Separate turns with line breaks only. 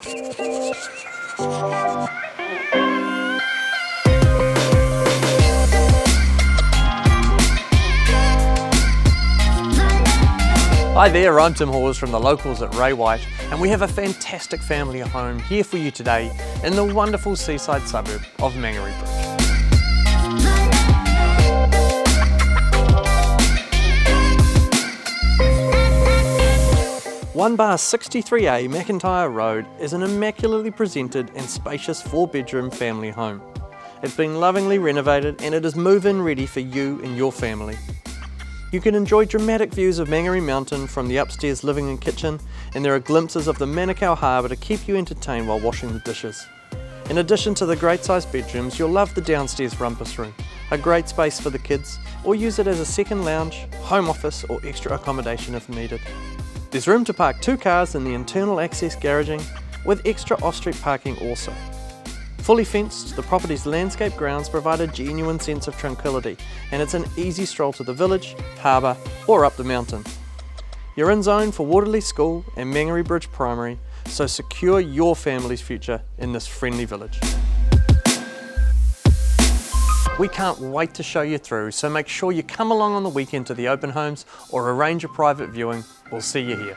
Hi there, I'm Tim Hawes from the locals at Ray White, and we have a fantastic family home here for you today in the wonderful seaside suburb of Mangere Bridge. One bar 63A McIntyre Road is an immaculately presented and spacious 4-bedroom family home. It's been lovingly renovated and it is move-in ready for you and your family. You can enjoy dramatic views of Mangere Mountain from the upstairs living and kitchen, and there are glimpses of the Manukau Harbour to keep you entertained while washing the dishes. In addition to the great sized bedrooms, you'll love the downstairs rumpus room, a great space for the kids, or use it as a second lounge, home office or extra accommodation if needed. There's room to park 2 cars in the internal access garaging, with extra off-street parking also. Fully fenced, the property's landscape grounds provide a genuine sense of tranquility, and it's an easy stroll to the village, harbour or up the mountain. You're in zone for Waterley School and Mangere Bridge Primary, so secure your family's future in this friendly village. We can't wait to show you through, so make sure you come along on the weekend to the open homes or arrange a private viewing. We'll see you here.